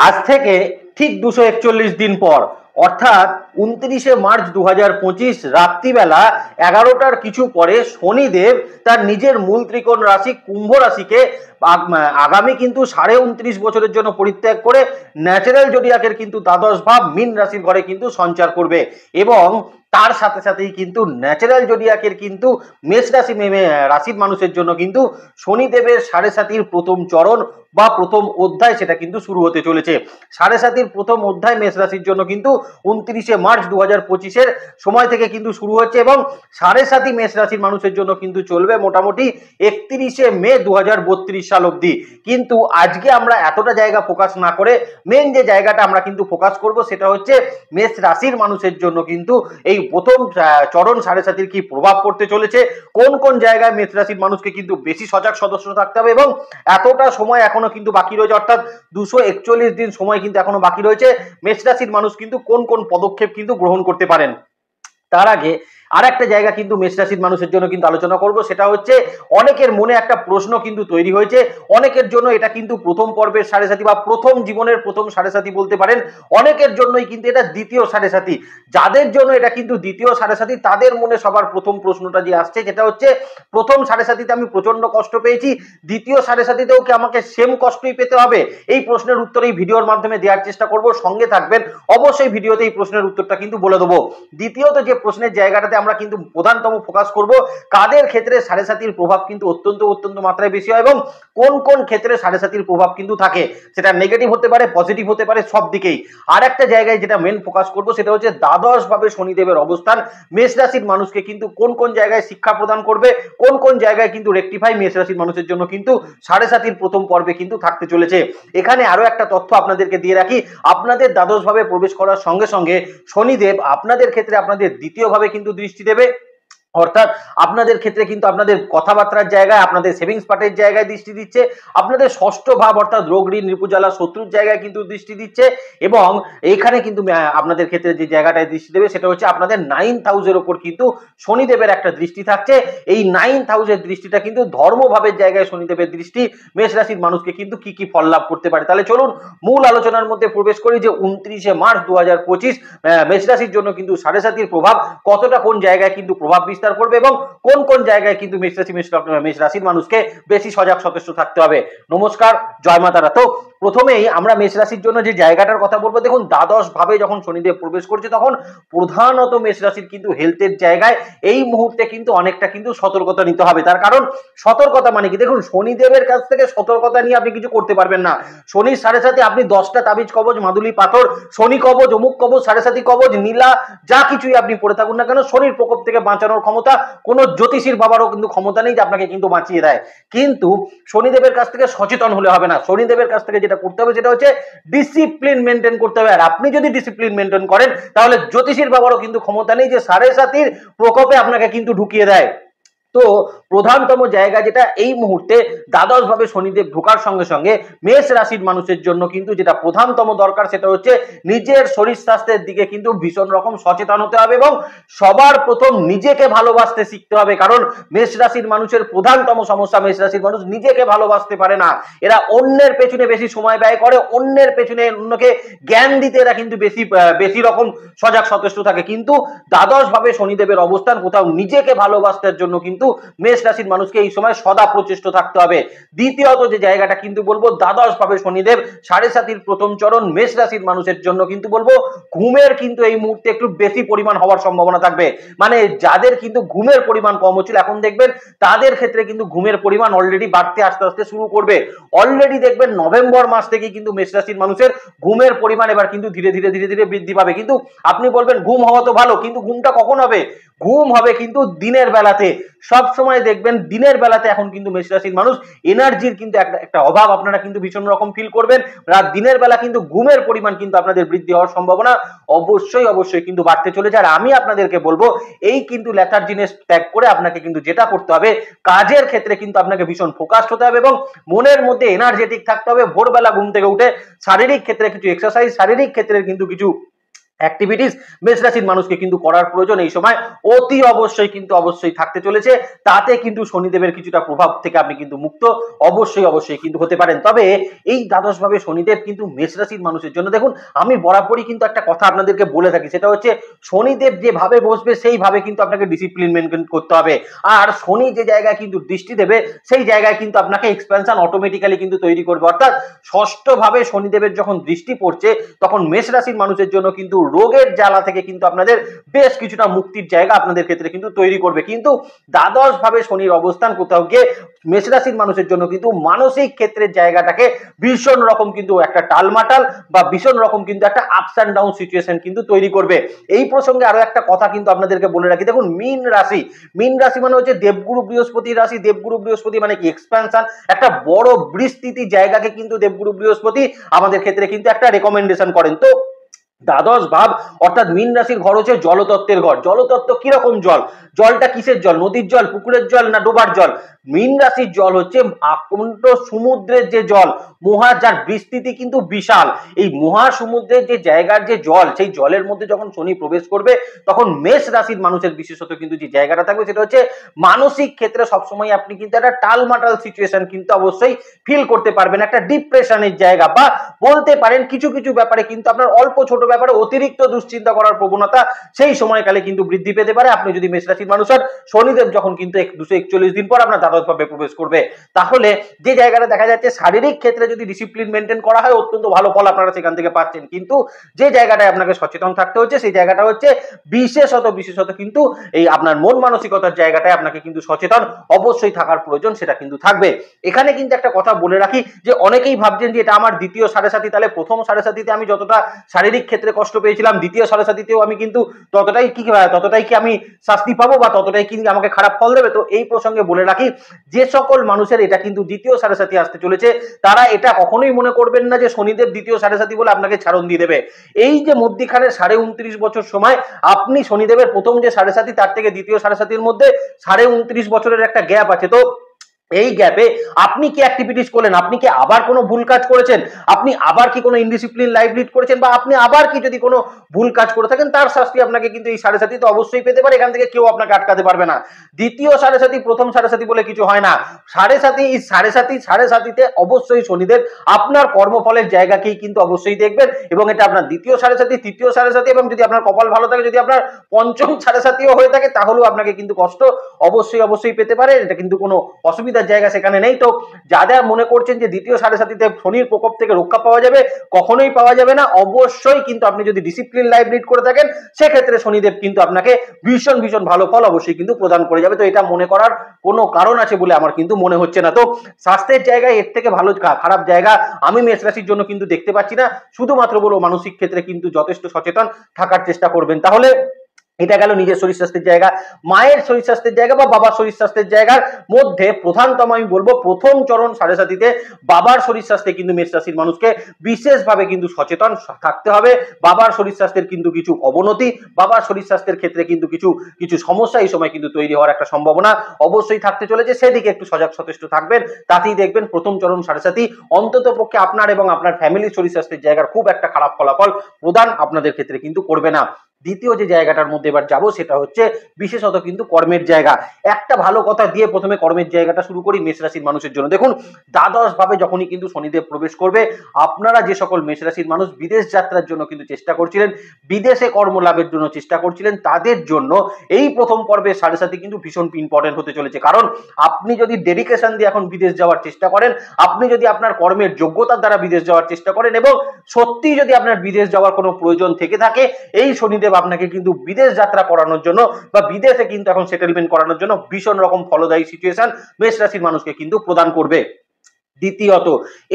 আজ থেকে ঠিক 241 দিন পর অর্থাৎ 29শে মার্চ 2025 রাত্রিবেলা 11টার কিছু পরে শনিদেব তার নিজের মূল ত্রিকোণ রাশি কুম্ভ রাশিকে আগামী কিন্তু 29.5 বছরের জন্য পরিত্যাগ করে ন্যাচারাল জোডিয়াকের কিন্তু দ্বাদশ ভাব মীন রাশির ঘরে কিন্তু সঞ্চার করবে এবং তার সাথে সাথেই কিন্তু ন্যাচারাল জোডিয়াকের কিন্তু মেষ রাশি রাশির মানুষের জন্য কিন্তু শনিদেবের 7.5 প্রথম চরণ বা প্রথম অধ্যায় সেটা কিন্তু শুরু হতে চলেছে। 7.5 প্রথম অধ্যায় মেষ রাশির জন্য কিন্তু 29শে মার্চ 2025 সময় থেকে কিন্তু শুরু হচ্ছে এবং 7.5 মেষ রাশির মানুষের জন্য কিন্তু চলবে মোটামুটি 31শে মে 2032 সাল অবধি। কিন্তু আজকে আমরা এতটা জায়গা ফোকাস না করে মেন যে জায়গাটা আমরা কিন্তু ফোকাস করব সেটা হচ্ছে মেষ রাশির মানুষের জন্য কিন্তু এই প্রথম চরণ 7.5 কি প্রভাব পড়তে চলেছে, কোন কোন জায়গায় মেষ রাশির মানুষকে কিন্তু বেশি সজাগ সদস্য থাকতে হবে এবং এতটা সময় এখনো কিন্তু বাকি রয়েছে, অর্থাৎ 241 দিন সময় কিন্তু এখনো বাকি রয়েছে। মেষ রাশির মানুষ কিন্তু কোন কোন পদক্ষেপ কিন্তু গ্রহণ করতে পারেন। তার আগে আর একটা জায়গা কিন্তু মেষ রাশির মানুষের জন্য কিন্তু আলোচনা করব, সেটা হচ্ছে অনেকের মনে একটা প্রশ্ন কিন্তু তৈরি হয়েছে। অনেকের জন্য এটা কিন্তু প্রথম পর্বের 7.5 বা প্রথম জীবনের প্রথম 7.5 বলতে পারেন, অনেকের জন্যই কিন্তু এটা দ্বিতীয় 7.5। যাদের জন্য এটা কিন্তু দ্বিতীয় 7.5 তাদের মনে সবার প্রথম প্রশ্নটা যে আসছে সেটা হচ্ছে, প্রথম 7.5তে আমি প্রচন্ড কষ্ট পেয়েছি, দ্বিতীয় 7.5তেও কি আমাকে সেম কষ্টই পেতে হবে? এই প্রশ্নের উত্তর এই ভিডিওর মাধ্যমে দেওয়ার চেষ্টা করব, সঙ্গে থাকবেন অবশ্যই। ভিডিওতে এই প্রশ্নের উত্তরটা কিন্তু বলে দেবো। দ্বিতীয়ত যে প্রশ্নের জায়গাটাতে আমরা কিন্তু প্রধানতম ফোকাস করব, কাদের ক্ষেত্রে 7.5 প্রভাব কিন্তু অত্যন্ত মাত্রায় বেশি হয় এবং কোন কোন ক্ষেত্রে 7.5 প্রভাব কিন্তু থাকে, সেটা নেগেটিভ হতে পারে, পজিটিভ হতে পারে, সব দিকেই। আর একটা জায়গায় যেটা মেন ফোকাস করব সেটা হচ্ছে দ্বাদশ ভাবে শনিদেবের অবস্থান মেষ রাশির মানুষকে কিন্তু কোন কোন জায়গায় শিক্ষা প্রদান করবে, কোন কোন জায়গায় কিন্তু রেকটিফাই মেষ রাশির মানুষের জন্য কিন্তু 7.5 প্রথম পর্বে কিন্তু থাকতে চলেছে। এখানে আরো একটা তথ্য আপনাদেরকে দিয়ে রাখি, আপনাদের দ্বাদশ ভাবে প্রবেশ করার সঙ্গে সঙ্গে শনিদেব আপনাদের ক্ষেত্রে আপনাদের দ্বিতীয় ভাবে কিন্তু দৃষ্টি দেবে, অর্থাৎ আপনাদের ক্ষেত্রে কিন্তু আপনাদের কথাবার্তার জায়গায়, আপনাদের সেভিংস পার্টের জায়গায় দৃষ্টি দিচ্ছে, আপনাদের ষষ্ঠ ভাব অর্থাৎ রোগ ঋণ রিপুজ্বালা শত্রুর জায়গায় কিন্তু দৃষ্টি দিচ্ছে এবং এইখানে কিন্তু আপনাদের ক্ষেত্রে যে জায়গাটায় দৃষ্টি দেবে সেটা হচ্ছে আপনাদের 9th হাউসের উপর কিন্তু শনিদেবের একটা দৃষ্টি থাকছে। এই 9th হাউসের দৃষ্টিটা কিন্তু ধর্মভাবের জায়গায় শনিদেবের দৃষ্টি মেষ রাশির মানুষকে কিন্তু কি কি ফল লাভ করতে পারে। তাহলে চলুন মূল আলোচনার মধ্যে প্রবেশ করি যে 29শে মার্চ 2025 মেষ রাশির জন্য কিন্তু 7.5 প্রভাব কতটা কোন জায়গায় কিন্তু প্রভাব বিস্তার করবে এবং কোন কোন জায়গায় কিন্তু মেষ রাশির মানুষকে বেশি সজাগ সচেষ্ট থাকতে হবে। নমস্কার, জয় মা তারা। তো প্রথমেই আমরা মেষ রাশির জন্য যে জায়গাটার কথা বলবো, দেখুন দ্বাদশ ভাবে যখন শনিদেব প্রবেশ করছে তখন প্রধানত মেষ রাশির কিন্তু হেলথের জায়গায় এই মুহূর্তে কিন্তু অনেকটা কিন্তু সতর্কতা নিতে হবে। তার কারণ সতর্কতা মানে কি, দেখুন শনিদেবের কাছ থেকে সতর্কতা নিয়ে আপনি কিছু করতে পারবেন না। শনির 7.5 আপনি 10টা তাবিজ কবজ, মাদুলি পাথর, শনি কবজ, অমুক কবজ, 7.5 কবজ, নীলা, যা কিছুই আপনি পড়ে থাকুন না কেন, শনির প্রকোপ থেকে বাঁচানোর ক্ষমতা কোনো জ্যোতিষীর বাবারও কিন্তু ক্ষমতা নেই যে আপনাকে কিন্তু বাঁচিয়ে দেয়। কিন্তু শনিদেবের কাছ থেকে সচেতন হলে হবে না, শনিদেবের কাছ থেকে যেটা করতে হবে সেটা হচ্ছে ডিসিপ্লিন মেনটেন করতে হবে। আর আপনি যদি ডিসিপ্লিন মেনটেন করেন তাহলে জ্যোতিষীর বাবারও কিন্তু ক্ষমতা নেই যে 7.5 প্রকোপে আপনাকে কিন্তু ঢুকিয়ে দেয়। তো প্রধানতম জায়গা যেটা এই মুহূর্তে দ্বাদশ ভাবে শনিদেব ঢোকার সঙ্গে সঙ্গে মেষ রাশির মানুষের জন্য কিন্তু যেটা প্রধানতম দরকার সেটা হচ্ছে নিজের শরীর স্বাস্থ্যের দিকে কিন্তু ভীষণ রকম সচেতন হতে হবে এবং সবার প্রথম নিজেকে ভালোবাসতে শিখতে হবে। কারণ মেষ রাশির মানুষের প্রধানতম সমস্যা, মেষ রাশির মানুষ নিজেকে ভালোবাসতে পারে না। এরা অন্যের পেছনে বেশি সময় ব্যয় করে, অন্যের পেছনে অন্যকে জ্ঞান দিতে এরা কিন্তু বেশি রকম সজাগ সচেষ্ট থাকে। কিন্তু দ্বাদশ ভাবে শনিদেবের অবস্থান কোথাও নিজেকে ভালোবাসার জন্য কিন্তু মেষ রাশির মানুষকে এই সময় সদা প্রচেষ্ট থাকতে হবে। দ্বিতীয়ত যে জায়গাটা কিন্তু বলবো, দ্বাদশ ভাবে শনিদেব 7.5 প্রথম চরণ মেষ রাশির মানুষের জন্য কিন্তু বলবো ঘুমের কিন্তু এই মুহূর্তে একটু বেশি পরিমাণ হওয়ার সম্ভাবনা থাকবে। মানে যাদের কিন্তু ঘুমের পরিমাণ কম হচ্ছিল এখন দেখবেন তাদের ক্ষেত্রে কিন্তু ঘুমের পরিমাণ অলরেডি বাড়তে আস্তে আস্তে শুরু করবে। অলরেডি দেখবেন নভেম্বর মাস থেকে কিন্তু মেষ রাশির মানুষের ঘুমের পরিমাণ এবার কিন্তু ধীরে ধীরে বৃদ্ধি পাবে। কিন্তু আপনি বলবেন ঘুম হওয়া তো ভালো, কিন্তু ঘুমটা কখন হবে? ঘুম হবে কিন্তু দিনের বেলাতে। সব সময় দেখবেন দিনের বেলাতে এখন কিন্তু মেষ রাশির মানুষ এনার্জির কিন্তু একটা অভাব আপনারা কিন্তু ভীষণ রকম ফিল করবেন। রাত দিনের বেলা কিন্তু ঘুমের পরিমাণ কিন্তু আপনাদের বৃদ্ধি হওয়ার সম্ভাবনা অবশ্যই কিন্তু বাড়তে চলেছে। আর আমি আপনাদেরকে বলবো এই কিন্তু লেথার্জিনেস ত্যাগ করে আপনাকে কিন্তু যেটা করতে হবে, কাজের ক্ষেত্রে কিন্তু আপনাকে ভীষণ ফোকাসড হতে হবে এবং মনের মধ্যে এনার্জেটিক থাকতে হবে। ভোরবেলা ঘুম থেকে উঠে শারীরিক ক্ষেত্রে কিছু এক্সারসাইজ, শারীরিক ক্ষেত্রে কিন্তু কিছু অ্যাক্টিভিটিস মেষ রাশির মানুষকে কিন্তু করার প্রয়োজন এই সময় অতি অবশ্যই কিন্তু অবশ্যই থাকতে চলেছে। তাতে কিন্তু শনিদেবের কিছুটা প্রভাব থেকে আপনি কিন্তু মুক্ত অবশ্যই কিন্তু হতে পারেন। তবে এই দ্বাদশ ভাবে শনিদেব কিন্তু মেষ রাশির মানুষের জন্য দেখুন, আমি বরাবরই কিন্তু একটা কথা আপনাদেরকে বলে থাকি, সেটা হচ্ছে শনিদেব যেভাবে বসবে সেইভাবে কিন্তু আপনাকে ডিসিপ্লিন মেনটেন করতে হবে। আর শনি যে জায়গায় কিন্তু দৃষ্টি দেবে সেই জায়গায় কিন্তু আপনাকে এক্সপেনশন অটোমেটিক্যালি কিন্তু তৈরি করবে। অর্থাৎ ষষ্ঠ ভাবে শনিদেবের যখন দৃষ্টি পড়ছে তখন মেষ রাশির মানুষের জন্য কিন্তু রোগের জ্বালা থেকে কিন্তু আপনাদের বেশ কিছুটা মুক্তির জায়গা আপনাদের ক্ষেত্রে কিন্তু তৈরি করবে। কিন্তু দ্বাদশ ভাবে শনির অবস্থান কোথাও গিয়ে মেষ রাশির মানুষের জন্য কিন্তু মানসিক ক্ষেত্রের জায়গাটাকে ভীষণ রকম কিন্তু একটা টালমাটাল বা ভীষণ রকম কিন্তু একটা আপস অ্যান্ড ডাউন সিচুয়েশন কিন্তু তৈরি করবে। এই প্রসঙ্গে আরো একটা কথা কিন্তু আপনাদেরকে বলে রাখি, দেখুন মীন রাশি মানে হচ্ছে দেবগুরু বৃহস্পতির রাশি। দেবগুরু বৃহস্পতি মানে কি এক্সপ্যানশন, একটা বড় বিস্তৃতি জায়গাকে কিন্তু দেবগুরু বৃহস্পতি আমাদের ক্ষেত্রে কিন্তু একটা রেকমেন্ডেশন করেন। তো দ্বাদশ ভাব অর্থাৎ মীন রাশির ঘর হচ্ছে জলতত্ত্বের ঘর। জলতত্ত্ব কিরকম জল? জলটা কিসের জল? নদীর জল, পুকুরের জল না ডোবার জল? মীন রাশির জল হচ্ছে আকণ্ঠ সমুদ্রের যে জল, যার বিস্তৃতি কিন্তু বিশাল। এই মহাসমুদ্রের যে জায়গার যে জল, সেই জলের মধ্যে যখন শনি প্রবেশ করবে তখন মেষ রাশির মানুষের বিশেষত কিন্তু যে জায়গাটা থাকবে সেটা হচ্ছে মানসিক ক্ষেত্রে সবসময় আপনি কিন্তু একটা টালমাটাল সিচুয়েশন কিন্তু অবশ্যই ফিল করতে পারবেন, একটা ডিপ্রেশনের জায়গা, বা বলতে পারেন কিছু কিছু ব্যাপারে কিন্তু আপনার অল্প ছোট ব্যাপারে অতিরিক্ত দুশ্চিন্তা করার প্রবণতা সেই সময়কালে কিন্তু বৃদ্ধি পেতে পারে। আপনি যদি মেষ রাশির মানুষ হন, শনিদেব যখন কিন্তু 241 দিন পর আপনার দ্বাদশ ভাবে প্রবেশ করবে, তাহলে যে জায়গাটা দেখা যাচ্ছে শারীরিক ক্ষেত্রে যদি ডিসিপ্লিন মেনটেন করা হয় অত্যন্ত ভালো ফল আপনারা সেখান থেকে পাচ্ছেন। কিন্তু যে জায়গাটায় আপনাকে সচেতন থাকতে হচ্ছে সেই জায়গাটা হচ্ছে বিশেষত কিন্তু এই আপনার মন মানসিকতার জায়গাটায় আপনাকে কিন্তু সচেতন অবশ্যই থাকার প্রয়োজন, সেটা কিন্তু থাকবে। এখানে কিন্তু একটা কথা বলে রাখি যে অনেকেই ভাবছেন যে এটা আমার দ্বিতীয় সাড়ে সাথী, তাহলে প্রথম সাড়ে সাথীতে আমি যতটা শারীরিক ক্ষেত্রে কষ্ট পেয়েছিলাম দ্বিতীয় সাড়ে সাথীতেও আমি কিন্তু ততটাই কি আমি শাস্তি পাবো বা ততটাই কি আমাকে খারাপ ফল দেবে? তো এই প্রসঙ্গে বলে রাখি, যে সকল মানুষের এটা কিন্তু দ্বিতীয় সাড়ে সাথী আসতে চলেছে তারা এটা কখনোই মনে করবেন না যে শনিদেব দ্বিতীয় সাড়ে সাথী বলে আপনাকে ছাড়ন দিয়ে দেবে। এই যে মধ্যিখানে 29.5 বছর সময় আপনি শনিদেবের প্রথম যে সাড়ে সাথী তার থেকে দ্বিতীয় সাড়ে সাথীর মধ্যে 29.5 বছরের একটা গ্যাপ আছে। তো এই গ্যাপে আপনি কি অ্যাক্টিভিটিস করলেন? আপনি কি আবার কোনো ভুল কাজ করেছেন? আপনি আবার কি কোনো ইনডিসিপ্লিন লাইফ লিড করেছেন? বা আপনি আবার কি যদি কোনো ভুল কাজ করে থাকেন তার শাস্তি আপনাকে কিন্তু এই সাড়ে সাথী তো অবশ্যই পেতে পারে, এখান থেকে কেউ আপনাকে আটকাতে পারবে না। দ্বিতীয় সাড়ে সাথী প্রথম সাড়ে সাথী বলে কিছু হয় না। সাড়ে সাথীতে অবশ্যই শনিদেব আপনার কর্মফলের জায়গাকেই কিন্তু অবশ্যই দেখবেন, এবং এটা আপনার দ্বিতীয় সাড়ে সাথী, তৃতীয় সাড়ে সাথী, এবং যদি আপনার কপাল ভালো থাকে যদি আপনার পঞ্চম সাড়ে সাথীও হয়ে থাকে তাহলেও আপনাকে কিন্তু কষ্ট অবশ্যই পেতে পারে। এটা কিন্তু কোনো অসুবিধা জায়গা সেখানে নেই। তো যারা মনে করছেন যে দ্বিতীয় সাড়ে সাথীতে শনির প্রকোপ থেকে রক্ষা পাওয়া যাবে, কখনোই পাওয়া যাবে না। অবশ্যই কিন্তু আপনি যদি ডিসিপ্লিন লাইফ লিড করে থাকেন সেক্ষেত্রে শনিদেব কিন্তু আপনাকে ভীষণ ভালো ফল অবশ্যই কিন্তু প্রদান করে যাবে। তো এটা মনে করার কোনো কারণ আছে বলে আমার কিন্তু মনে হচ্ছে না। তো স্বাস্থ্যের জায়গায় এর থেকে ভালো খারাপ জায়গা আমি মেষ রাশির জন্য কিন্তু দেখতে পাচ্ছি না। শুধুমাত্র বলবো মানসিক ক্ষেত্রে কিন্তু যথেষ্ট সচেতন থাকার চেষ্টা করবেন। তাহলে এটা গেল নিজের শরীর স্বাস্থ্যের জায়গা। মায়ের শরীর স্বাস্থ্যের জায়গা বা বাবার শরীর স্বাস্থ্যের জায়গার মধ্যে প্রধানতম আমি বলবো প্রথম চরণ সাড়ে সাথীতে বাবার শরীর স্বাস্থ্যে কিন্তু মেষ রাশির মানুষকে বিশেষভাবে কিন্তু সচেতন থাকতে হবে। বাবার শরীর স্বাস্থ্যের কিন্তু কিছু অবনতি, বাবার শরীর স্বাস্থ্যের ক্ষেত্রে কিন্তু কিছু সমস্যা এই সময় কিন্তু তৈরি হওয়ার একটা সম্ভাবনা অবশ্যই থাকতে চলেছে। সেদিকে একটু সজাগ সচেষ্ট থাকবেন, তাতেই দেখবেন প্রথম চরণ সাড়ে সাথী অন্তত পক্ষে আপনার এবং আপনার ফ্যামিলির শরীর স্বাস্থ্যের জায়গার খুব একটা খারাপ ফলাফল প্রদান আপনাদের ক্ষেত্রে কিন্তু করবে না। দ্বিতীয় যে জায়গাটার মধ্যে এবার যাবো সেটা হচ্ছে বিশেষত কিন্তু কর্মের জায়গা। একটা ভালো কথা দিয়ে প্রথমে কর্মের জায়গাটা শুরু করি মেষ রাশির মানুষের জন্য। দেখুন দ্বাদশ ভাবে যখনই কিন্তু শনিদেব প্রবেশ করবে, আপনারা যে সকল মেষ রাশির মানুষ বিদেশ যাত্রার জন্য কিন্তু চেষ্টা করছিলেন, বিদেশে কর্ম লাভের জন্য চেষ্টা করছিলেন, তাদের জন্য এই প্রথম পর্বের সাড়ে সাথী কিন্তু ভীষণ ইম্পর্টেন্ট হতে চলেছে। কারণ আপনি যদি ডেডিকেশন দিয়ে এখন বিদেশ যাওয়ার চেষ্টা করেন, আপনি যদি আপনার কর্মের যোগ্যতার দ্বারা বিদেশ যাওয়ার চেষ্টা করেন এবং সত্যি যদি আপনার বিদেশ যাওয়ার কোনো প্রয়োজন থেকে থাকে, এই শনিদেব আপনাকে কিন্তু বিদেশ যাত্রা করানোর জন্য বা বিদেশে কিন্তু এখন সেটেলমেন্ট করানোর জন্য ভীষণ রকম ফলদায়ী সিচুয়েশন মেষ রাশির মানুষকে কিন্তু প্রদান করবে। দ্বিতীয়ত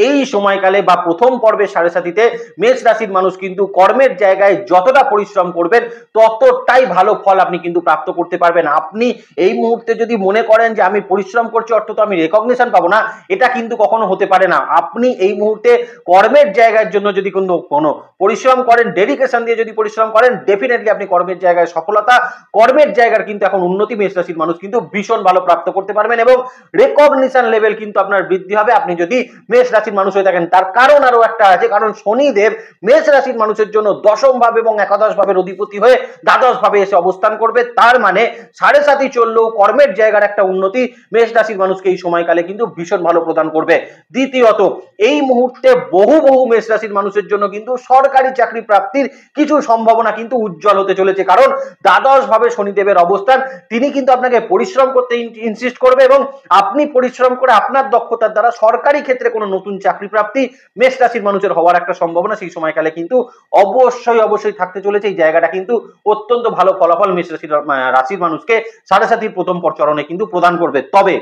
এই সময়কালে বা প্রথম পর্বের সাড়ে সাথীতে মেষ রাশির মানুষ কিন্তু কর্মের জায়গায় যতটা পরিশ্রম করবেন ততটাই ভালো ফল আপনি কিন্তু প্রাপ্ত করতে পারবেন। আপনি এই মুহূর্তে যদি মনে করেন যে আমি পরিশ্রম করছি অর্থাৎ আমি রেকগনিশন পাবো না, এটা কিন্তু কখনো হতে পারে না। আপনি এই মুহূর্তে কর্মের জায়গার জন্য যদি কোনো পরিশ্রম করেন, ডেডিকেশন দিয়ে যদি পরিশ্রম করেন, ডেফিনেটলি আপনি কর্মের জায়গায় সফলতা, কর্মের জায়গার কিন্তু এখন উন্নতি মেষ রাশির মানুষ কিন্তু ভীষণ ভালো প্রাপ্ত করতে পারবেন এবং রেকগনিশন লেভেল কিন্তু আপনার বৃদ্ধি হবে। আপনি যদি মেষ রাশির মানুষ হয়ে থাকেন। তার কারণ আরো একটা আছে, কারণ শনিদেব মেষ রাশির মানুষের জন্য দশম ভাবে এবং একাদশ ভাবের অধিপতি হয়ে দ্বাদশ ভাবে এসে অবস্থান করবে। তার মানে 7.5 চললেও কর্মের জায়গার একটা উন্নতি মেষ রাশির মানুষকে এই সময়কালে কিন্তু ভীষণ ভালো প্রদান করবে। দ্বিতীয়ত, এই মুহূর্তে বহু মেষ রাশির মানুষের জন্য কিন্তু সরকারি চাকরি প্রাপ্তির কিছু সম্ভাবনা কিন্তু উজ্জ্বল হতে চলেছে, কারণ দ্বাদশ ভাবে শনিদেবের অবস্থান, তিনি কিন্তু আপনাকে পরিশ্রম করতে ইনসিস্ট করবে এবং আপনি পরিশ্রম করে আপনার দক্ষতার দ্বারা সরকারি ক্ষেত্রে কোনো নতুন চাকরি প্রাপ্তি মেষ রাশির মানুষের হওয়ার একটা সম্ভাবনা সেই সময়কালে কিন্তু অবশ্যই থাকতে চলেছে। এই জায়গাটা কিন্তু অত্যন্ত ভালো ফলাফল মেষ রাশির মানুষকে 7.5 প্রথম চরণে কিন্তু প্রদান করবে। তবে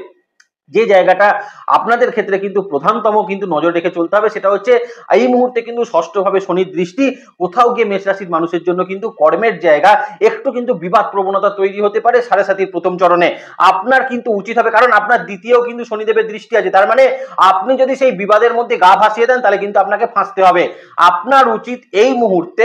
যে জায়গাটা আপনাদের ক্ষেত্রে কিন্তু প্রধানতম কিন্তু নজর রেখে চলতে হবে, সেটা হচ্ছে এই মুহূর্তে কিন্তু ষষ্ঠভাবে শনির দৃষ্টি, কোথাও গিয়ে মেষ রাশির মানুষের জন্য কিন্তু কর্মের জায়গা একটু কিন্তু বিবাদ প্রবণতা তৈরি হতে পারে 7.5 প্রথম চরণে। আপনার কিন্তু উচিত হবে, কারণ আপনার দ্বিতীয় কিন্তু শনিদেবের দৃষ্টি আছে, তার মানে আপনি যদি সেই বিবাদের মধ্যে গা ভাসিয়ে দেন তাহলে কিন্তু আপনাকে ফাঁসতে হবে। আপনার উচিত এই মুহূর্তে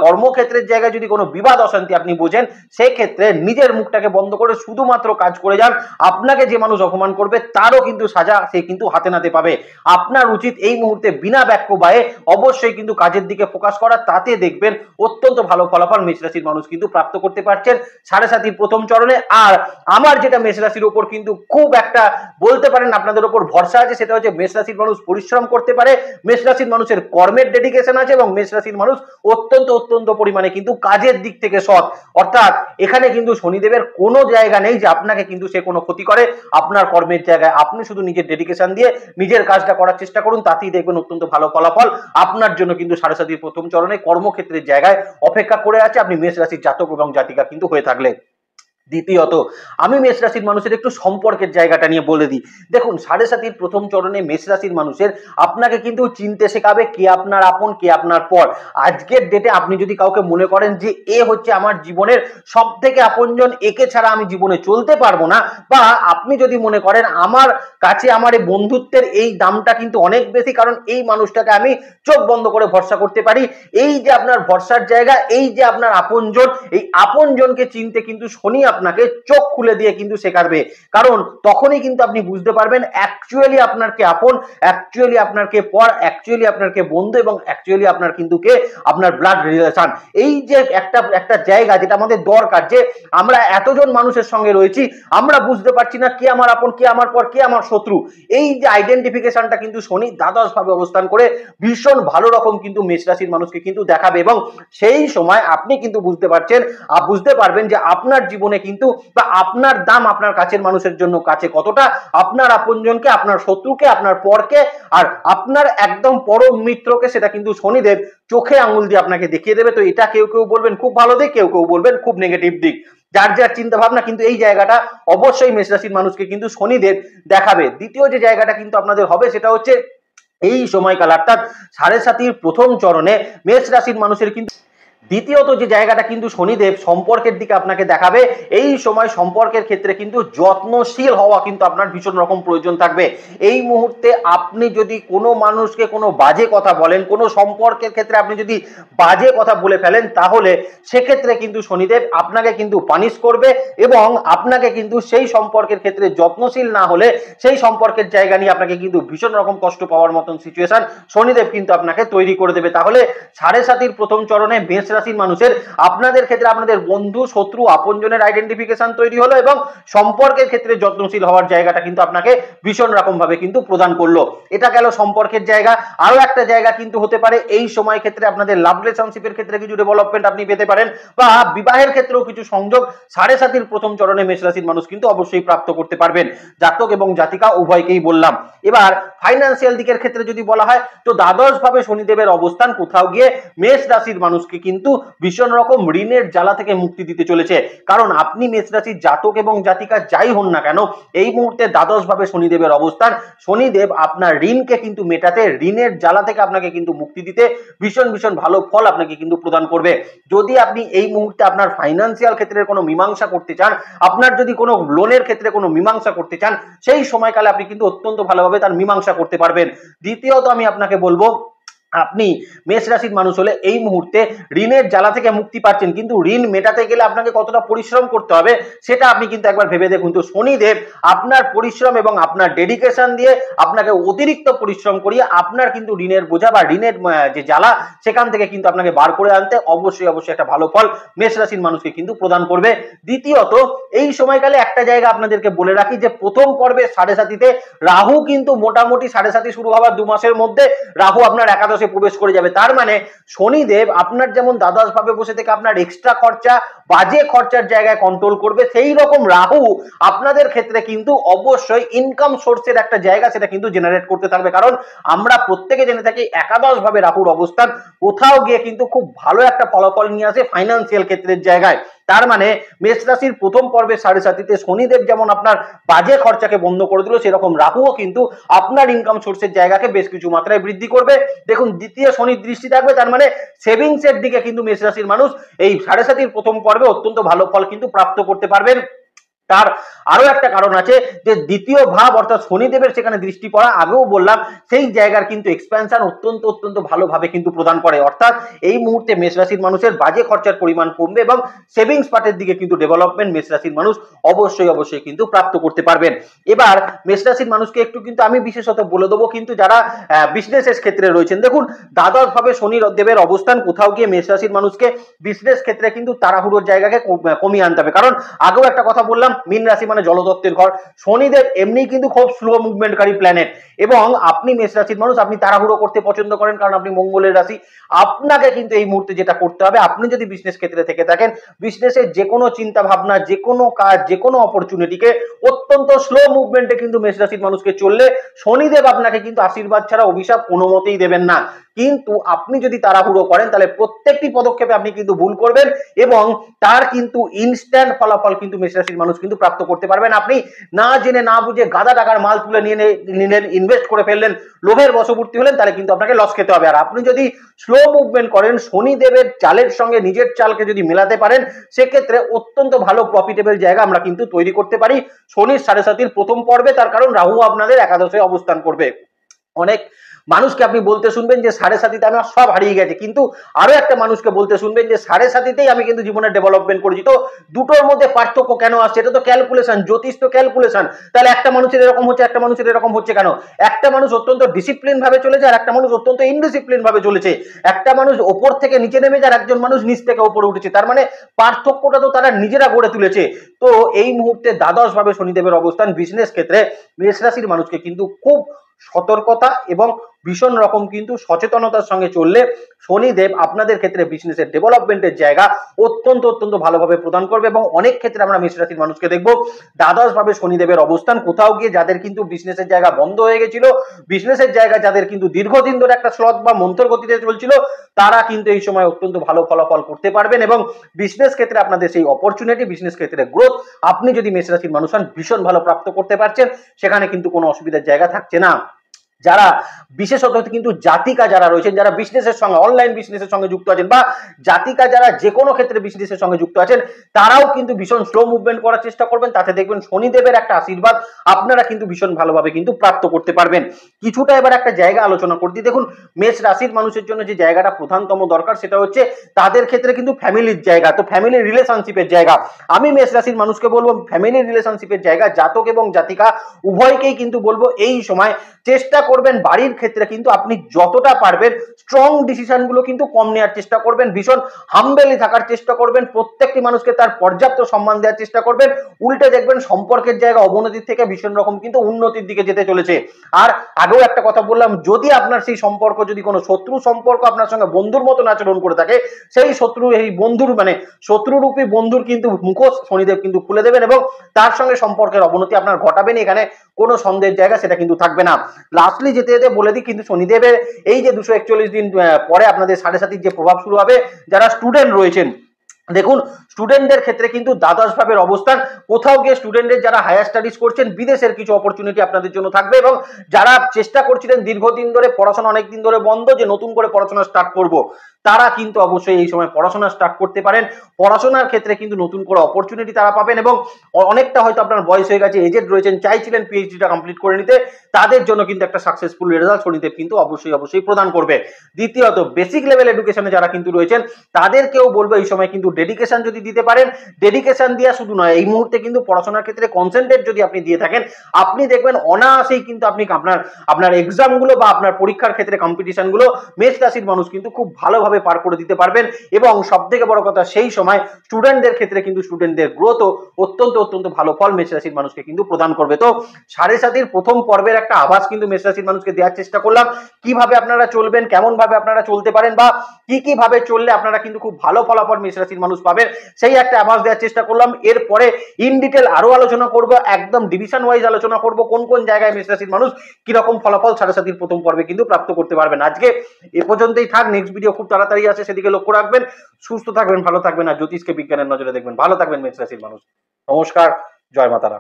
কর্মক্ষেত্রের জায়গায় যদি কোনো বিবাদ অশান্তি আপনি বোঝেন, সেক্ষেত্রে নিজের মুখটাকে বন্ধ করে শুধুমাত্র কাজ করে যান। আপনাকে যে মানুষ অপমান করবে তারও কিন্তু সাজা সে কিন্তু হাতে নাতে পাবে। আপনার উচিত এই মুহূর্তে বিনা বাক্য ব্যয়ে অবশ্যই কিন্তু কাজের দিকে ফোকাস করা, তাতে দেখবেন অত্যন্ত ভালো ফলাফল মেষ রাশির মানুষ কিন্তু প্রাপ্ত করতে পারছেন 7.5 প্রথম চরণে। আর আমার যেটা মেষ রাশির উপর কিন্তু খুব একটা বলতে পারেন আপনাদের উপর ভরসা আছে, সেটা হচ্ছে মেষ রাশির মানুষ পরিশ্রম করতে পারে, মেষ রাশির মানুষের কর্মের ডেডিকেশন আছে এবং মেষ রাশির মানুষ অত্যন্ত পরিমাণে কিন্তু কাজের দিক থেকে সৎ। অর্থাৎ এখানে কিন্তু শনিদেবের কোনো জায়গা নেই যে আপনাকে কিন্তু সে কোনো ক্ষতি করে। আপনার কর্মের জায়গায় আপনি শুধু নিজের ডেডিকেশন দিয়ে নিজের কাজটা করার চেষ্টা করুন, তাতেই দেখবেন অত্যন্ত ভালো ফলাফল আপনার জন্য কিন্তু 7.5 প্রথম চরণে কর্মক্ষেত্রের জায়গায় অপেক্ষা করে আছে, আপনি মেষ রাশির জাতক এবং জাতিকা কিন্তু হয়ে থাকলে। দ্বিতীয়ত, আমি মেষ রাশির মানুষের একটু সম্পর্কের জায়গাটা নিয়ে বলে দিই। দেখুন, 7.5 প্রথম চরণে মেষ রাশির মানুষের আপনাকে কিন্তু চিনতে শেখাবে কে আপনার আপন কে আপনার পর। আজকের ডেটে আপনি যদি কাউকে মনে করেন যে এ হচ্ছে আমার জীবনের সব থেকে আপনজন, একে ছাড়া আমি জীবনে চলতে পারবো না, বা আপনি যদি মনে করেন আমার কাছে আমার এই বন্ধুত্বের এই দামটা কিন্তু অনেক বেশি, কারণ এই মানুষটাকে আমি চোখ বন্ধ করে ভরসা করতে পারি, এই যে আপনার ভরসার জায়গা, এই যে আপনার আপনজন, এই আপনজনকে চিনতে কিন্তু শনি আপনাকে চোখ খুলে দিয়ে কিন্তু শেখাবে। কারণ তখনই কিন্তু আপনি বুঝতে পারবেন অ্যাকচুয়ালি আপনার কে আপন, অ্যাকচুয়ালি আপনার কে পর, অ্যাকচুয়ালি আপনার কে বন্ধু এবং অ্যাকচুয়ালি আপনার কিন্তু কে আপনার ব্লাড রিলেশন। এই যে একটা জায়গা যেটা আমাদের দরকার, যে আমরা এতজন মানুষের সঙ্গে রয়েছি, আমরা বুঝতে পারছি না কে আমার আপন কে আমার পর কে আমার শত্রু। এই যে আইডেন্টিফিকেশনটা কিন্তু শনি দ্বাদশ ভাবে অবস্থান করে ভীষণ ভালো রকম কিন্তু মেষ রাশির মানুষকে কিন্তু দেখাবে, এবং সেই সময় আপনি কিন্তু বুঝতে পারবেন যে আপনার জীবনে কিন্তু বা আপনার দাম আপনার কাছের মানুষের জন্য কাছে কতটা, আপনার আপনজনকে, আপনার শত্রুকে, আপনার পরকে, আর আপনার একদম পরম মিত্রকে, সেটা কিন্তু শনিদেব চোখে আঙুল দিয়ে আপনাকে দেখিয়ে দেবে। তো এটা কেউ বলবেন খুব ভালো দিক, কেউ বলবেন খুব নেগেটিভ দিক, যার চিন্তা ভাবনা, কিন্তু এই জায়গাটা অবশ্যই মেষ রাশির মানুষকে কিন্তু শনিদেব দেখাবে। দ্বিতীয় যে জায়গাটা কিন্তু আপনাদের হবে, সেটা হচ্ছে এই সময়কাল অর্থাৎ 7.5 প্রথম চরণে মেষ রাশির মানুষের কিন্তু দ্বিতীয়ত যে জায়গাটা কিন্তু শনিদেব সম্পর্কের দিকে আপনাকে দেখাবে। এই সময় সম্পর্কের ক্ষেত্রে কিন্তু যত্নশীল হওয়া কিন্তু আপনার ভীষণ রকম প্রয়োজন থাকবে। এই মুহূর্তে আপনি যদি কোনো মানুষকে কোনো বাজে কথা বলেন, কোনো সম্পর্কের ক্ষেত্রে আপনি যদি বাজে কথা বলে ফেলেন, তাহলে সেক্ষেত্রে কিন্তু শনিদেব আপনাকে কিন্তু পানিশ করবে এবং আপনাকে কিন্তু সেই সম্পর্কের ক্ষেত্রে যত্নশীল না হলে সেই সম্পর্কের জায়গা নিয়ে আপনাকে কিন্তু ভীষণ রকম কষ্ট পাওয়ার মতন সিচুয়েশন শনিদেব কিন্তু আপনাকে তৈরি করে দেবে। তাহলে 7.5 প্রথম চরণে মেষ রাশির মানুষের আপনাদের ক্ষেত্রে আপনাদের বন্ধু শত্রু আপনজনের আইডেন্টিফিকেশন তৈরি হলো এবং সম্পর্কের ক্ষেত্রে যত্নশীল হওয়ার জায়গাটা কিন্তু আপনাকে ভীষণ রকম ভাবে কিন্তু প্রদান করলো। এটা গেল সম্পর্কের জায়গা। আরো একটা জায়গা কিন্তু হতে পারে এই সময় ক্ষেত্রে আপনাদের লাভ রিলেশনশিপের ক্ষেত্রে কিছু ডেভেলপমেন্ট আপনি পেতে পারেন, বা বিবাহের ক্ষেত্রেও কিছু সংযোগ 7.5 প্রথম চরণে মেষ রাশির মানুষ কিন্তু অবশ্যই প্রাপ্ত করতে পারবেন। জাতক এবং জাতিকা উভয়কেই বললাম। এবার ফাইন্যান্সিয়াল দিকের ক্ষেত্রে যদি বলা হয়, তো দ্বাদশ ভাবে শনিদেবের অবস্থান কোথাও গিয়ে মেষ রাশির মানুষকে কিন্তু ভীষণ রকম ঋণের জ্বালা থেকে মুক্তি দিতে চলেছে। কারণ আপনি মেষ রাশির জাতক এবং জাতিকা যাই হন না কেন, এই মুহূর্তে দ্বাদশ ভাবে শনিদেবের অবস্থান, শনিদেব আপনার ঋণকে কিন্তু মেটাতে, ঋণের জ্বালা থেকে আপনাকে কিন্তু মুক্তি দিতে ভীষণ ভালো ফল আপনাকে কিন্তু প্রদান করবে। যদি আপনি এই মুহূর্তে আপনার ফাইন্যান্সিয়াল ক্ষেত্রের কোনো মীমাংসা করতে চান, আপনার যদি কোনো লোনের ক্ষেত্রে কোনো মীমাংসা করতে চান, সেই সময়কালে আপনি কিন্তু অত্যন্ত ভালোভাবে তার মীমাংসা করতে পারবেন। দ্বিতীয়ত আমি আপনাকে বলবো, আপনি মেষ রাশির মানুষ হলে এই মুহূর্তে ঋণের জ্বালা থেকে মুক্তি পাচ্ছেন, কিন্তু ঋণ মেটাতে গেলে আপনাকে কতটা পরিশ্রম করতে হবে সেটা আপনি কিন্তু একবার ভেবে দেখুন। তো শনিদেব আপনার পরিশ্রম এবং আপনার ডেডিকেশন দিয়ে আপনাকে অতিরিক্ত পরিশ্রম করিয়ে আপনার কিন্তু ঋণের বোঝা বা ঋণের যে জ্বালা সেখান থেকে কিন্তু আপনাকে বার করে আনতে অবশ্যই অবশ্যই একটা ভালো ফল মেষ রাশির মানুষকে কিন্তু প্রদান করবে। দ্বিতীয়ত, এই সময়কালে একটা জায়গা আপনাদেরকে বলে রাখি যে প্রথম পর্বে 7.5 রাহু কিন্তু মোটামুটি 7.5 শুরু হওয়ার 2 মাসের মধ্যে রাহু আপনার একাদশে প্রবেশ করে যাবে। তার মানে শনিদেব আপনার যেমন দ্বাদশ ভাবে বসে থেকে আপনার এক্সট্রা খরচা বাজে খরচার জায়গায় কন্ট্রোল করবে, সেই রকম রাহু আপনাদের ক্ষেত্রে কিন্তু অবশ্যই ইনকাম সোর্সের একটা জায়গা সেটা কিন্তু জেনারেট করতে থাকবে। কারণ আমরা প্রত্যেকে জেনে থাকি একাদশ ভাবে রাহুর অবস্থান কোথাও গিয়ে কিন্তু খুব ভালো একটা ফলাফল নিয়ে আসে ফাইন্যান্সিয়াল ক্ষেত্রের জায়গায়। তার মানে মেষ রাশির প্রথম পর্বে 7.5 শনিদেব যেমন আপনার বাজে খরচাকে বন্ধ করে দিল, সেরকম রাহুও কিন্তু আপনার ইনকাম সোর্সের জায়গাকে বেশ কিছু মাত্রায় বৃদ্ধি করবে। দেখুন, দ্বিতীয় শনির দৃষ্টি থাকবে, তার মানে সেভিংস এর দিকে কিন্তু মেষ রাশির মানুষ এই 7.5 প্রথম পর্বে অত্যন্ত ভালো ফল কিন্তু প্রাপ্ত করতে পারবেন। তার আরো একটা কারণ আছে যে দ্বিতীয় ভাব অর্থাৎ শনিদেবের সেখানে দৃষ্টি পড়া, আগেও বললাম সেই জায়গার কিন্তু এক্সপ্যানশন অত্যন্ত ভালোভাবে কিন্তু প্রদান করে। অর্থাৎ এই মুহূর্তে মেষ রাশির মানুষের বাজে খরচার পরিমাণ কমবে এবং সেভিংস পার্টের দিকে কিন্তু ডেভেলপমেন্ট মেষ রাশির মানুষ অবশ্যই কিন্তু প্রাপ্ত করতে পারবেন। এবার মেষ রাশির মানুষকে একটু কিন্তু আমি বিশেষত বলে দেবো কিন্তু যারা বিজনেসের ক্ষেত্রে রয়েছেন। দেখুন, দ্বাদশ ভাবে শনি দেবের অবস্থান কোথাও গিয়ে মেষ রাশির মানুষকে বিজনেস ক্ষেত্রে কিন্তু তাড়াহুড়োর জায়গাকে কমিয়ে আনতে হবে। কারণ আগেও একটা কথা বললাম, মীন রাশি মানে জলতত্ত্বের ঘর, শনিদেব এমনি কিন্তু খুব স্লো মুভমেন্টকারী প্ল্যানেট এবং আপনি মেষ রাশির মানুষ, আপনি তাড়াহুড়ো করতে পছন্দ করেন কারণ আপনি মঙ্গলের রাশি। আপনাকে কিন্তু এই মুহূর্তে যেটা করতে হবে, আপনি যদি বিজনেস ক্ষেত্রে থেকে থাকেন, বিজনেসের যে কোনো চিন্তা ভাবনা, যে কোনো কাজ, যে কোনো অপরচুনিটিকে অত্যন্ত স্লো মুভমেন্টে কিন্তু মেষ রাশির মানুষকে চললে শনিদেব আপনাকে কিন্তু আশীর্বাদ ছাড়া অভিশাপ কোনো মতেই দেবেন না। কিন্তু আপনি যদি তাড়াহুড়ো করেন তাহলে প্রত্যেকটি পদক্ষেপে আপনি কিন্তু ভুল করবেন এবং তার কিন্তু ইনস্ট্যান্ট ফলাফল কিন্তু মেষ রাশির মানুষ কিন্তু প্রাপ্ত করতে পারবেন। আপনি না জেনে না বুঝে গাদা টাকার মাল তুলে নিলেন, ইনভেস্ট করে ফেললেন, লোভের বশবর্তী হলেন, তাহলে কিন্তু আপনাকে লস খেতে হবে। আর আপনি যদি স্লো মুভমেন্ট করেন, শনিদেবের চালের সঙ্গে নিজের চালকে যদি মেলাতে পারেন, সেক্ষেত্রে অত্যন্ত ভালো প্রফিটেবল জায়গা আমরা কিন্তু তৈরি করতে পারি শনির 7.5 প্রথম পর্বে। তার কারণ রাহু আপনাদের একাদশে অবস্থান করবে। অনেক মানুষকে আপনি বলতে শুনবেন যে 7.5 আমার সব হারিয়ে গেছে, কিন্তু আরো একটা মানুষকে বলতে শুনবেন যে 7.5 আমি কিন্তু জীবনে ডেভেলপমেন্ট করেছি। তো দুটোর মধ্যে পার্থক্য কেন আসছে? এটা তো ক্যালকুলেশন, জ্যোতিষ তো ক্যালকুলেশন। তাহলে একটা মানুষের এরকম হচ্ছে, একটা মানুষের এরকম হচ্ছে কেন? একটা মানুষ অত্যন্ত ডিসিপ্লিন ভাবে চলেছে আর একটা মানুষ অত্যন্ত ইনডিসিপ্লিন ভাবে চলেছে। একটা মানুষ ওপর থেকে নিচে নেমেছে আর একজন মানুষ নিচ থেকে ওপরে উঠেছে। তার মানে পার্থক্যটা তো তারা নিজেরা গড়ে তুলেছে। তো এই মুহূর্তে দ্বাদশ ভাবে শনিদেবের অবস্থান বিজনেস ক্ষেত্রে মেষ রাশির মানুষকে কিন্তু খুব সতর্কতা এবং ভীষণ রকম কিন্তু সচেতনতার সঙ্গে চললে শনিদেব আপনাদের ক্ষেত্রে বিজনেসের ডেভেলপমেন্টের জায়গা অত্যন্ত ভালোভাবে প্রদান করবে। এবং অনেক ক্ষেত্রে আমরা মেষ রাশির মানুষকে দেখবো দ্বাদশ ভাবে শনিদেবের অবস্থান কোথাও গিয়ে যাদের কিন্তু বিজনেসের জায়গা বন্ধ হয়ে গেছিল, বিজনেসের জায়গা যাদের কিন্তু দীর্ঘদিন ধরে একটা স্লথ বা মন্থর গতিতে চলছিল, তারা কিন্তু এই সময় অত্যন্ত ভালো ফলাফল করতে পারবেন এবং বিজনেস ক্ষেত্রে আপনাদের সেই অপরচুনিটি, বিজনেস ক্ষেত্রে গ্রোথ আপনি যদি মেষ রাশির মানুষ হন ভীষণ ভালো প্রাপ্ত করতে পারছেন। সেখানে কিন্তু কোনো অসুবিধার জায়গা থাকছে না। যারা বিশেষত কিন্তু জাতিকা যারা রয়েছেন, যারা বিজনেসের সঙ্গে অনলাইন বিজনেসের সঙ্গে যুক্ত আছেন বা জাতিকা যারা যে কোনো ক্ষেত্রে বিজনেসের সঙ্গে যুক্ত আছেন, তারাও কিন্তু ভীষণ স্লো মুভমেন্ট করার চেষ্টা করবেন। তাতে দেখবেন শনিদেবের একটা আশীর্বাদ আপনারা কিন্তু ভীষণ ভালোভাবে কিন্তু প্রাপ্ত করতে পারবেন। কিছুটা এবার একটা জায়গা আলোচনা করতে, দেখুন মেষ রাশির মানুষের জন্য যে জায়গাটা প্রধানতম দরকার সেটা হচ্ছে তাদের ক্ষেত্রে কিন্তু ফ্যামিলির জায়গা, তো ফ্যামিলি রিলেশনশিপের জায়গা। আমি মেষ রাশির মানুষকে বলবো ফ্যামিলি রিলেশনশিপের জায়গা, জাতক এবং জাতিকা উভয়কেই কিন্তু বলবো এই সময় চেষ্টা করবেন বাড়ির ক্ষেত্রে কিন্তু আপনি যতটা পারবেন স্ট্রং ডিসিশন গুলো কিন্তু কম নেওয়ার চেষ্টা করবেন, ভীষণ হাম্বেলি থাকার চেষ্টা করবেন, প্রত্যেকটি মানুষকে তার পর্যাপ্ত সম্মান দেওয়ার চেষ্টা করবেন। উল্টে দেখবেন সম্পর্কের জায়গা অবনতির থেকে ভীষণ রকম কিন্তু উন্নতির দিকে যেতে চলেছে। আর আগেও একটা কথা বললাম, যদি আপনার সেই সম্পর্ক যদি কোনো শত্রু সম্পর্ক আপনার সঙ্গে বন্ধুর মতন আচরণ করে থাকে, সেই শত্রু এই বন্ধুর মানে শত্রুরূপী বন্ধুর কিন্তু মুখোশ শনিদেব কিন্তু খুলে দেবেন এবং তার সঙ্গে সম্পর্কের অবনতি আপনার ঘটাবেন, এখানে কোনো সন্দেহের জায়গা সেটা কিন্তু থাকবে না। লাস্টলি যেতে যেতে বলে দিই কিন্তু শনিদেবের এই যে 241 দিন পরে আপনাদের 7.5 যে প্রভাব শুরু হবে, যারা স্টুডেন্ট রয়েছেন, দেখুন স্টুডেন্টদের ক্ষেত্রে কিন্তু দ্বাদশ ভাবের অবস্থান কোথাও গিয়ে স্টুডেন্টদের যারা হায়ার স্টাডিজ করছেন বিদেশের কিছু অপরচুনিটি আপনাদের জন্য থাকবে এবং যারা চেষ্টা করছিলেন দীর্ঘদিন ধরে পড়াশোনা অনেকদিন ধরে বন্ধ, যে নতুন করে পড়াশোনা স্টার্ট করব, তারা কিন্তু অবশ্যই এই সময় পড়াশোনা স্টার্ট করতে পারেন। পড়াশোনার ক্ষেত্রে কিন্তু নতুন করে অপরচুনিটি তারা পাবেন, এবং অনেকটা হয়তো আপনার বয়স হয়ে গেছে, এজেড রয়েছেন, চাইছিলেন পিএইচডিটা কমপ্লিট করে নিতে, তাদের জন্য কিন্তু একটা সাকসেসফুল রেজাল্ট শনিদেব কিন্তু অবশ্যই প্রদান করবে। দ্বিতীয়ত, বেসিক লেভেল এডুকেশনে যারা কিন্তু রয়েছেন তাদেরকেও বলবো এই সময় কিন্তু ডেডিকেশন যদি দিতে পারেন, ডেডিকেশন দেওয়া শুধু নয়, এই মুহূর্তে কিন্তু পড়াশোনার ক্ষেত্রে কনসেন্ট্রেট যদি আপনি দিয়ে থাকেন, আপনি দেখবেন অনায়াসেই কিন্তু আপনি আপনার এক্সামগুলো বা আপনার পরীক্ষার ক্ষেত্রে কম্পিটিশনগুলো মেষ রাশির মানুষ কিন্তু খুব ভালোভাবে পার করে দিতে পারবেন। এবং সব থেকে বড় কথা, সেই সময় স্টুডেন্টদের ক্ষেত্রে কিন্তু স্টুডেন্টদের গ্রোথও অত্যন্ত ভালো ফল মেষ রাশির মানুষকে কিন্তু প্রদান করবে। তো 7.5 প্রথম পর্বের একটা আভাস কিন্তু মেষ রাশির মানুষকে দেওয়ার চেষ্টা করলাম, কিভাবে আপনারা চলবেন, কেমন ভাবে আপনারা চলতে পারেন, বা কি ভাবে চললে আপনারা কিন্তু খুব ভালো ফলাফল মেষ রাশির মানুষ পাবেন, সেই একটা আভাস দেওয়ার চেষ্টা করলাম। এরপরে ইন ডিটেল আরো আলোচনা করব, একদম ডিভিশন ওয়াইজ আলোচনা করব কোন জায়গায় মেষ রাশির মানুষ কিরকম ফলাফল 7.5 প্রথম পর্বে কিন্তু প্রাপ্ত করতে পারবেন। আজকে এ পর্যন্তই থাক, নেক্সট ভিডিও খুব তাড়াতাড়ি আছে, সেদিকে লক্ষ্য রাখবেন। সুস্থ থাকবেন, ভালো থাকবেন, আর জ্যোতিষকে বিজ্ঞানের নজরে দেখবেন। ভালো থাকবেন মেষ রাশির মানুষ। নমস্কার, জয় মাতারা।